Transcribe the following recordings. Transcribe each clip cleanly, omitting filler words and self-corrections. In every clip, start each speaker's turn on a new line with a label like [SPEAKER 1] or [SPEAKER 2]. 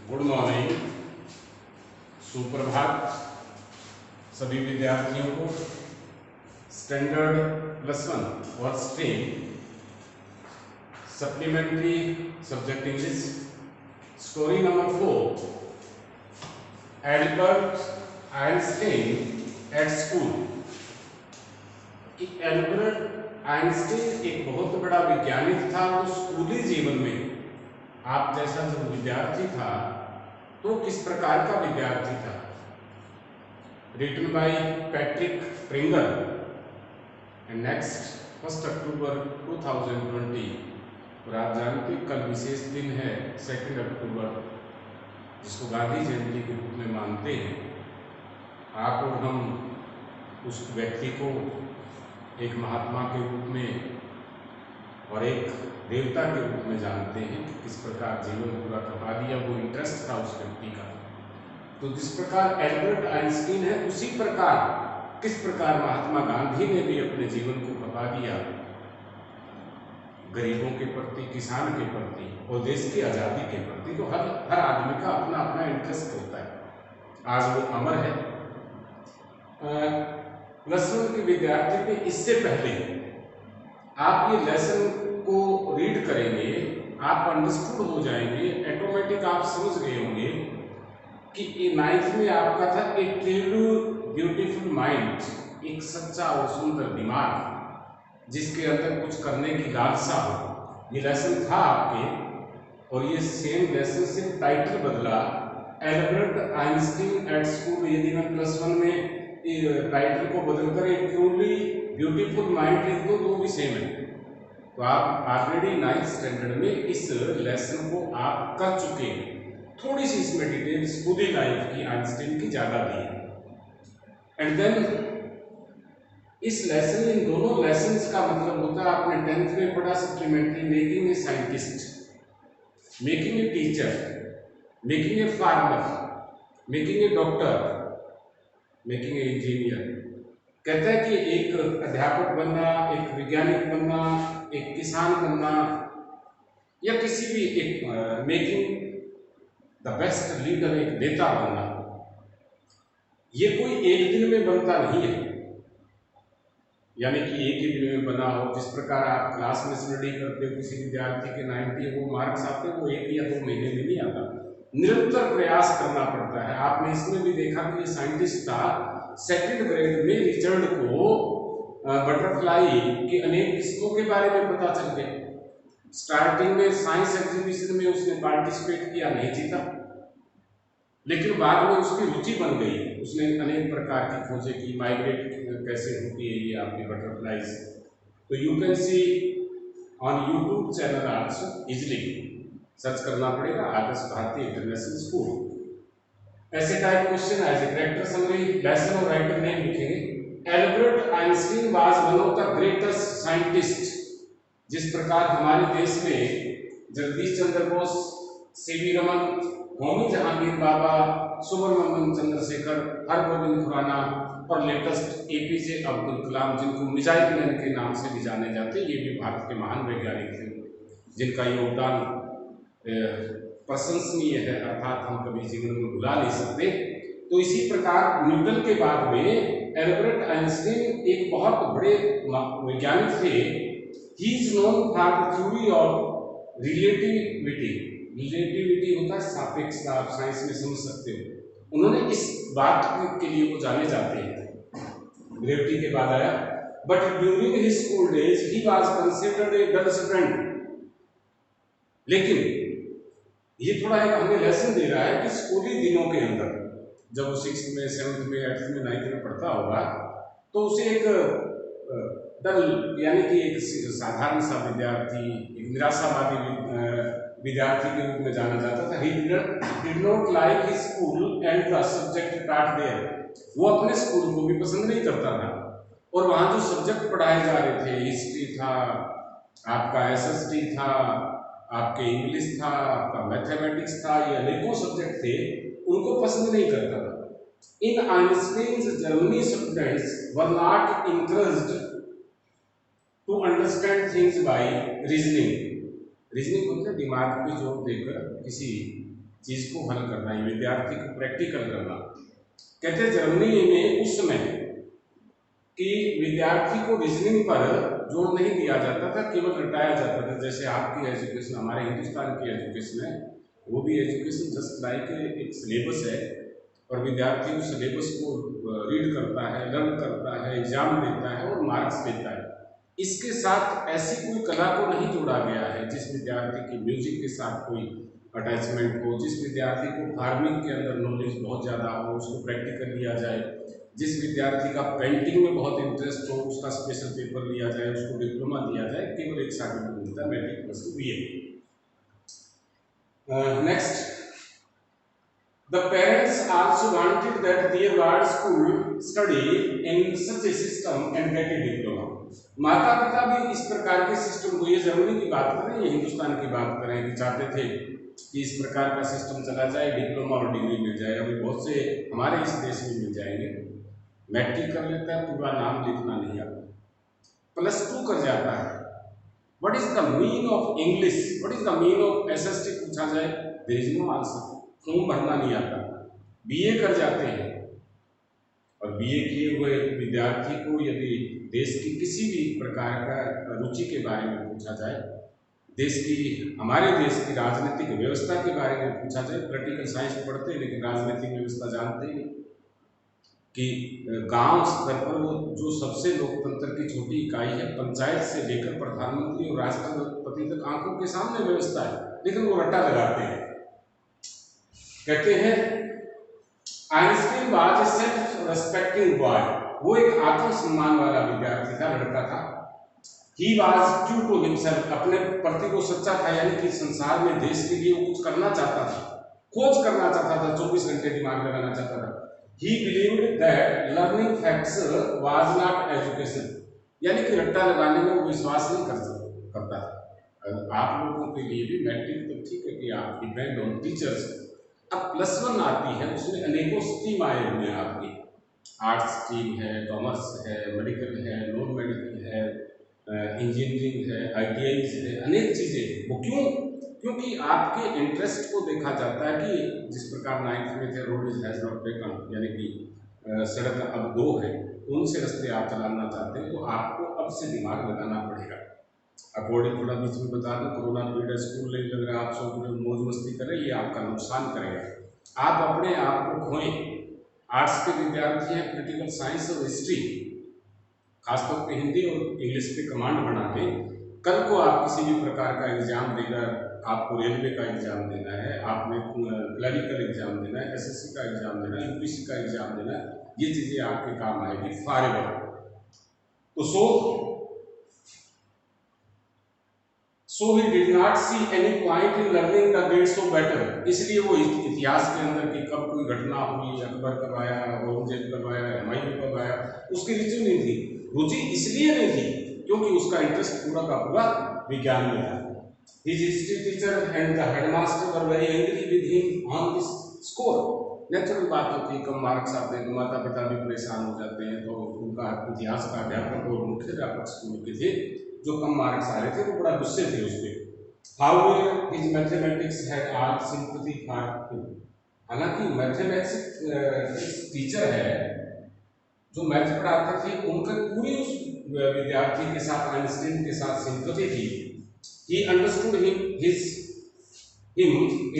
[SPEAKER 1] Good morning, सुप्रभात सभी विद्यार्थियों को। स्टैंडर्ड +1 और stream supplementary subject English, story number 4, Albert Einstein at school. Albert Einstein एक बहुत बड़ा वैज्ञानिक था। तो स्कूली जीवन में आप जैसा जब विद्यार्थी था तो किस प्रकार का विद्यार्थी था। Written by Patrick Pringer and next 1 October 2020। और आप जानते कल विशेष दिन है 2 अक्टूबर, जिसको गांधी जयंती के रूप में मानते हैं। आप और हम उस व्यक्ति को एक महात्मा के रूप में और एक देवता के रूप में जानते हैं कि किस प्रकार जीवन पूरा खपा दिया, वो इंटरेस्ट था उस व्यक्ति का। तो जिस प्रकार एल्बर्ट आइंस्टीन है, उसी प्रकार किस प्रकार महात्मा गांधी ने भी अपने जीवन को खपा दिया गरीबों के प्रति, किसान के प्रति और देश की आज़ादी के प्रति। तो हर आदमी का अपना अपना इंटरेस्ट होता है। आज वो अमर है। +1 के विद्यार्थी पे इससे पहले आप ये लेसन को रीड करेंगे, आप अंडरस्टूड हो जाएंगे, ऑटोमेटिक आप समझ गए होंगे कि 9th में आपका था ए ट्रू ब्यूटीफुल माइंड, एक सच्चा और सुंदर दिमाग जिसके अंदर कुछ करने की लालसा हो। ये लेसन था आपके, और ये सेम लेसन से टाइटल बदला, एल्बर्ट आइंस्टीन एट स्कूल। यदि मैं +1 में टाइटल को बदलकर एक ट्रूली ब्यूटीफुल माइंड लिख दूं तो भी सेम है। तो आप ऑलरेडी 9th स्टैंडर्ड में इस लेसन को आप कर चुके हैं। थोड़ी सी इसमें डिटेल स्कूली लाइफ की आइंस्टीन की ज़्यादा दी है। एंड देन इस लेसन, इन दोनों लेसन्स का मतलब होता है, आपने 10th में पढ़ा supplementary, making a scientist, making a teacher, making a farmer, making a doctor, making a engineer. कहता है कि एक अध्यापक बनना, एक वैज्ञानिक बनना, एक किसान बनना, या किसी भी एक मेकिंग द बेस्ट लीडर, एक नेता बनना, ये कोई एक दिन में बनता नहीं है। यानी कि एक ही दिन में बना हो। जिस प्रकार आप क्लास में स्टडी करते हो, किसी विद्यार्थी के 90 वो मार्क्स आते हैं, वो 1 या 2 महीने में नहीं आता। निरंतर प्रयास करना पड़ता है। आपने इसमें भी देखा कि ये साइंटिस्ट था, 2nd ग्रेड में रिचर्ड को बटरफ्लाई की अनेक किस्मों के बारे में पता चल गया। स्टार्टिंग में साइंस एग्जीबिशन में उसने पार्टिसिपेट किया, नहीं जीता, लेकिन बाद में उसकी रुचि बन गई। उसने अनेक प्रकार की खोजें की, माइग्रेट कैसे होती है ये आपकी बटरफ्लाइज। तो you can see on YouTube channel also easily search करना पड़ेगा, आदर्श भारतीय इंटरनेशनल स्कूल। ऐसे type question as a character summary, lesson और राइटर नेम लिखेंगे। Albert Einstein was one of the greatest scientist. जिस प्रकार हमारे देश में जगदीश चंद्र बोस, सीवी रमन, होमी जहांगीर बाबा, सुब्रमण्यम चंद्रशेखर, हरगोविंद खुराना और लेटेस्ट एपीजे अब्दुल कलाम, जिनको मिसाइल मैन के नाम से भी जाने जाते, ये भी भारत के महान वैज्ञानिक थे जिनका योगदान प्रशंसनीय है, अर्थात हम कभी जीवन में भुला नहीं सकते। तो इसी प्रकार न्यूटन के बाद में एल्बर्ट आइंस्टीन एक बहुत बड़े वैज्ञानिक थे। He is known for the theory of relativity. Relativity होता है सापेक्षता, आप साइंस में समझ सकते हो। उन्होंने इस बात के लिए वो जाने जाते हैं। ग्रेविटी के बाद आया, but during his school days he was considered a dull student. लेकिन ये थोड़ा एक हमें लेसन दे रहा है कि स्कूली दिनों के अंदर जब वो 6th में, 7th में, 8th में, 9th में पढ़ता होगा, तो उसे एक डल यानी कि एक साधारण सा विद्यार्थी, एक निराशावादी विद्यार्थी के रूप में जाना जाता था। He did not like his school and the subject taught there. वो अपने स्कूल को भी पसंद नहीं करता था, और वहाँ जो सब्जेक्ट पढ़ाए जा रहे थे, हिस्ट्री था, आपका SST था, आपके इंग्लिश था, आपका मैथमेटिक्स था, ये अनेकों सब्जेक्ट थे, उनको पसंद नहीं करता था। In Einstein's Germany students were not encouraged to understand things by reasoning. Reasoning मतलब दिमाग पे जोर देकर किसी चीज को हल करना, विद्यार्थी को प्रैक्टिकल करना। कहते हैं जर्मनी में उस समय कि विद्यार्थी को रीजनिंग पर जोर नहीं दिया जाता था, केवल रटाया जाता था। जैसे आपकी एजुकेशन, हमारे हिंदुस्तान की एजुकेशन है, वो भी एजुकेशन जस्ट लाइक एक सिलेबस है, और विद्यार्थी उस सिलेबस को रीड करता है, लर्न करता है, एग्जाम देता है और मार्क्स देता है। इसके साथ ऐसी कोई कला को नहीं जोड़ा गया है जिस विद्यार्थी की म्यूजिक के साथ कोई अटैचमेंट हो, जिस विद्यार्थी को फार्मिंग के अंदर नॉलेज बहुत ज़्यादा हो उसको प्रैक्टिकल लिया जाए, जिस विद्यार्थी का पेंटिंग में बहुत इंटरेस्ट हो उसका स्पेशल पेपर लिया जाए, उसको डिप्लोमा दिया जाए। केवल एक सर्टिफिकेट मिलता है, matric plus two BA. Next, the parents also wanted that their ward school study in such a system and get a diploma। माता पिता भी इस प्रकार के सिस्टम को, ये जर्मनी की बात करें, ये हिंदुस्तान की बात करें, कि चाहते थे कि इस प्रकार का सिस्टम चला जाए, डिप्लोमा और डिग्री मिल जाए। अभी बहुत से हमारे इस देश में मिल जाएंगे, मैट्रिक कर लेता है, पूरा नाम लिखना नहीं आता, प्लस टू कर जाता है, what is the mean of English, what is the mean of SST पूछा जाए, there is no answer, form भरना नहीं आता, बीए कर जाते हैं। और बीए किए हुए विद्यार्थी को यदि देश की किसी भी प्रकार का रुचि के बारे में पूछा जाए, देश की, हमारे देश की राजनीतिक व्यवस्था के बारे में पूछा जाए, पॉलिटिकल साइंस पढ़ते हैं लेकिन राजनीतिक व्यवस्था जानते ही कि गांव स्तर पर वो जो सबसे लोकतंत्र की छोटी इकाई है, पंचायत से लेकर प्रधानमंत्री और राष्ट्रपति तक आंखों के सामने व्यवस्था है, लेकिन वो रट्टा लगाते हैं। कहते हैं Einstein was a self respecting boy, वो एक आत्मसम्मान वाला विद्यार्थी था, लड़का था। He was true to himself, अपने प्रति वो सच्चा था, यानी कि संसार में देश के लिए वो कुछ करना चाहता था, खोज करना चाहता था, 24 घंटे दिमाग लगाना चाहता था। He believed that learning facts was not education, यानी कि रट्टा लगाने में वो विश्वास नहीं करता था। आप लोगों के लिए भी मैट्रिक तो ठीक है कि आप डिपेंड ऑन टीचर्स, अब प्लस वन आती है, उसमें अनेकों स्ट्रीम आए हुए हैं आपकी, आर्ट्स स्ट्रीम है, कॉमर्स है, मेडिकल है, नॉन मेडिकल है, इंजीनियरिंग है, ITI है, अनेक चीज़ें। वो क्यों? क्योंकि आपके इंटरेस्ट को देखा जाता है कि जिस प्रकार 9th में थे, road is has not taken, यानी कि सड़क अब 2 है, उनसे रास्ते आप चलाना चाहते हैं तो आपको अब से दिमाग लगाना पड़ेगा। अकॉर्डिंग थोड़ा बीच में बता दूं, कोरोना पीरियड, स्कूल नहीं लग रहा, आप सब मौज मस्ती करें, ये आपका नुकसान करेगा। आप अपने आप को खोएं। आर्ट्स के विद्यार्थी हैं, क्रिटिकल साइंस और हिस्ट्री, खासतौर पर हिंदी और इंग्लिश पे कमांड बना दें। कल को आप किसी भी प्रकार का एग्जाम देकर, आपको रेलवे का एग्जाम देना है, आपने क्लरिकल एग्जाम देना है, SSC का एग्जाम देना है, UPSC का एग्जाम देना है, ये चीज़ें आपके काम आएगी फॉरएवर। तो so he did not see any point in learning the dates of battle, इसलिए वो इतिहास के अंदर कि कब कोई घटना हुई, अकबर कब आया, औरंगजेब कब आया, हुमायूं कब आया, उसकी रुचि नहीं थी। रुचि इसलिए नहीं थी क्योंकि उसका इंटरेस्ट पूरा का पूरा विज्ञान में था। His history teacher and the headmaster were very angry with him on this score। Natural बात होती है, कम मार्क्स आते हैं तो माता पिता भी परेशान हो जाते हैं। तो उनका इतिहास का अध्यापक और मुख्य अध्यापक स्कूल के थे, जो कम मार्क्स आ रहे थे वो बड़ा गुस्से थे उस पर। However, his mathematics had all sympathy for him। हालांकि मैथमेटिक्स टीचर है जो मैथ पढ़ाते थे, उनका पूरी उस विद्यार्थी के साथ, आइंस्टीन के साथ सिंपैथी थी। He understood him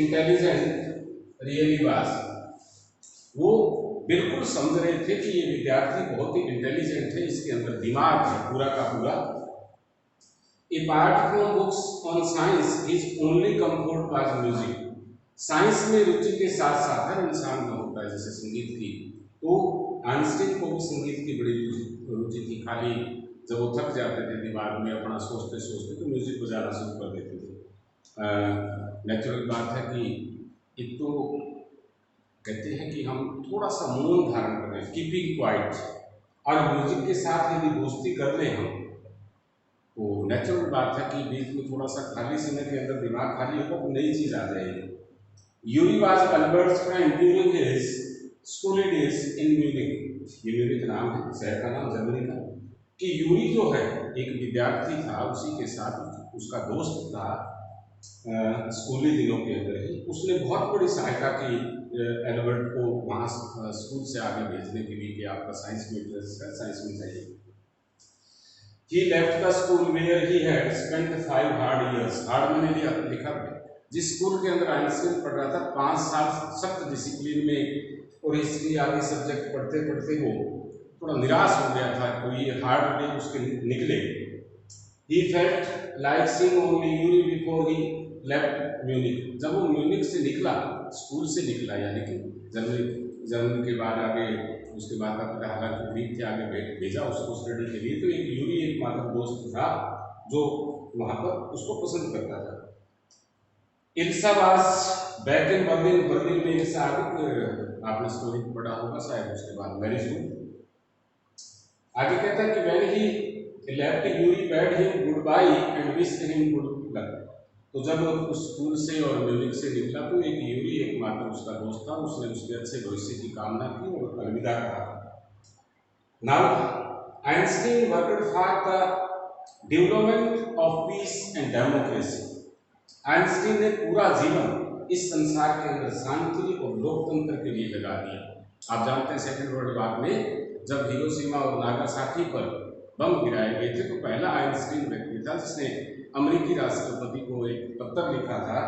[SPEAKER 1] intelligent really was। वो बिल्कुल समझ रहे थे कि ये विद्यार्थी बहुत ही इंटेलिजेंट है, इसके अंदर दिमाग है पूरा का पूरा। Apart from books on science, his only comfort was music। Science में रुचि के साथ साथ हर इंसान का होता है, जैसे संगीत की, तो आइंस्टीन को भी संगीत की बड़ी रुचि थी। खाली जब वो थक जाते थे दिमाग में अपना सोचते सोचते तो म्यूजिक बजाना शुरू कर देते थे। नेचुरल बात है कि एक तो कहते हैं कि हम थोड़ा सा मौन धारण करें, कीपिंग क्वाइट, और म्यूजिक के साथ यदि दोस्ती कर लें हम, तो नेचुरल बात है कि बीच में थोड़ा सा खाली समय के अंदर दिमाग खाली होगा तो नई चीज आ जाएगी। Yuri was Albert's friend during his school days in Munich. ये म्यूनिख नाम है, शहर का नाम जर्मनी का। कि यूरी जो है एक विद्यार्थी था, उसी के साथ उसका दोस्त था स्कूली दिनों के अंदर ही, उसने बहुत बड़ी सहायता की एल्बर्ट को वहाँ स्कूल से आगे भेजने के लिए कि आपका साइंस में इंटरेस्ट है, साइंस में जाइए। He left the school where he had spent 5 hard years. Hard मैंने लिखा जिस स्कूल के अंदर आइंस्टीन पढ़ रहा था 5 साल सख्त डिसिप्लिन में और हिस्ट्री आदि सब्जेक्ट पढ़ते पढ़ते वो थोड़ा निराश हो गया था, कोई हार्ड डे उसके निकले। He felt like seeing only Yuri before he left Munich. जब वो म्यूनिक से निकला, स्कूल से निकला, यानी कि जर्मनी के बाद आगे उसके बाद का हालांकि ग्रीक के आगे भेजा उसको स्टडी के लिए, तो एक यूरी एक मात्र दोस्त था जो वहाँ पर उसको पसंद करता था। Ilsa was back in Berlin, Berlin में इल्सा आपने स्टोरी पढ़ा होगा शायद, उसके बाद मैरिज हुई। आगे कहता है कि when he left Yuri bade him goodbye and wished him good luck. तो जब उस स्कूल से और म्यूनिक से निकला तो एक यूरी एक मात्र उसका दोस्त था, उसने उसके अच्छे भविष्य की कामना की और अलविदा कहा। Now Einstein worked for the development of peace and democracy. Einstein ने पूरा जीवन इस संसार के अंदर शांति और लोकतंत्र के लिए लगा दिया। आप जानते हैं सेकेंड वर्ल्ड वॉर में जब हिरोशिमा और नागासाकी पर बम गिराए गए थे तो पहला आइंस्टीन व्यक्ति था जिसने अमेरिकी राष्ट्रपति को एक पत्र लिखा था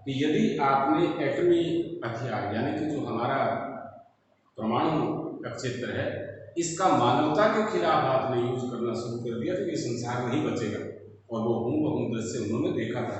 [SPEAKER 1] कि यदि आपने एटमी हथियार यानी कि जो हमारा परमाणु क्षेत्र है इसका मानवता के खिलाफ आपने यूज करना शुरू कर दिया तो ये संसार नहीं बचेगा। और वो हूबहू दृश्य उन्होंने देखा था।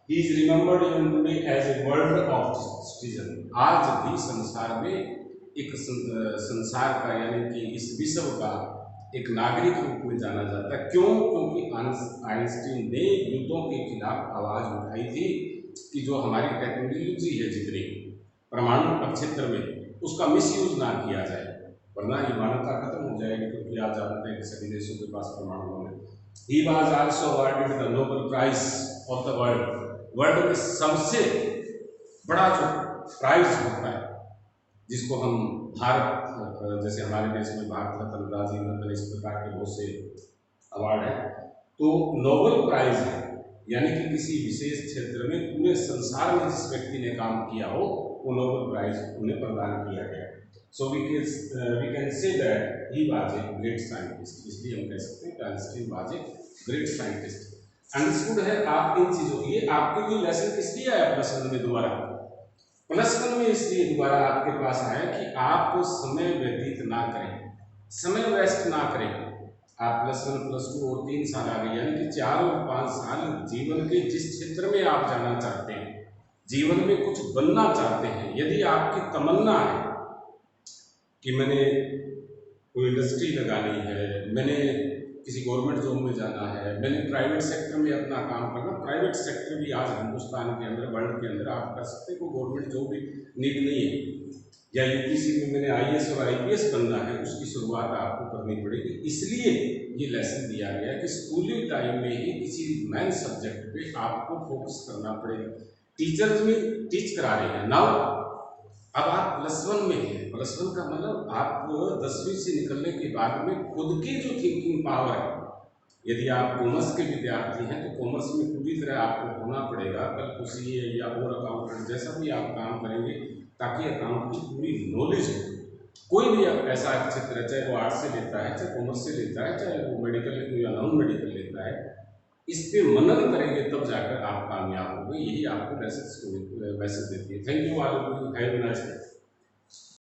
[SPEAKER 1] He is remembered even today as a world of citizen. आज भी संसार में एक संसार का यानी कि इस विश्व का एक नागरिक रूप में जाना जाता है। क्यों? क्योंकि आइंस्टीन ने युद्धों के खिलाफ आवाज उठाई थी कि जो हमारी टेक्नोलॉजी है जितनी परमाणु क्षेत्र में उसका मिसयूज ना किया जाए, वरना ये मानवता खत्म हो जाएगी, क्योंकि आज जानते हैं कि सभी देशों के पास परमाणु बम है। He was also awarded the Nobel prize of the world. World में सबसे बड़ा जो प्राइज होता है जिसको हम भारत, जैसे हमारे देश में भारत रत्न, राजीव रत्न, इस प्रकार के बहुत से अवार्ड हैं, तो नोबेल प्राइज है यानी कि किसी विशेष क्षेत्र में पूरे संसार में जिस व्यक्ति ने काम किया हो वो नोबेल प्राइज उन्हें प्रदान किया गया। So we can say that he was a great scientist. इसलिए हम कह सकते हैं कि Einstein was a great scientist. Understood है आप इन चीजों, ये आपके लिए लेसन किस लिए आया प्लस वन में दोबारा? प्लस वन में इसलिए दोबारा आपके पास आया कि आप समय व्यतीत ना करें, समय वेस्ट ना करें। आप प्लस वन प्लस टू और 3 साल आ गए यानी कि 4 और 5 साल जीवन के जिस क्षेत्र में आप जाना चाहते हैं, जीवन में कुछ बनना चाहते हैं, यदि आपकी तमन्ना है कि मैंने कोई इंडस्ट्री लगानी है, मैंने किसी गवर्नमेंट जॉब में जाना है, मैंने प्राइवेट सेक्टर में अपना काम करना। प्राइवेट सेक्टर भी आज हिंदुस्तान के अंदर, वर्ल्ड के अंदर आप कर सकते हैं, कोई गवर्नमेंट जॉब भी नीड नहीं है। या यूपीसी में मैंने आईएएस और आईपीएस बनना है, उसकी शुरुआत आपको करनी पड़ेगी। इसलिए ये लेसन दिया गया कि स्कूली टाइम में ही किसी मेन सब्जेक्ट पे आपको फोकस करना पड़ेगा। टीचर्स में टीच करा रहे हैं। नाउ अब आप प्लस वन में हैं। प्लस वन का मतलब आप 10वीं से निकलने के बाद में खुद की जो थिंकिंग पावर है, यदि आप कॉमर्स के विद्यार्थी हैं तो कॉमर्स में पूरी तरह आपको होना पड़ेगा। कल को सीए या और अकाउंटेंट जैसा भी आप काम करेंगे ताकि अकाउंट की पूरी नॉलेज हो। कोई भी ऐसा क्षेत्र है, चाहे वो आर्ट्स से लेता है, चाहे कॉमर्स से लेता है, चाहे वो मेडिकल या नॉन मेडिकल लेता है, इस पे मनन करेंगे तब जाकर आप कामयाब होंगे। यही आपको मैसेज देती है। Thank you all of you, have a nice day.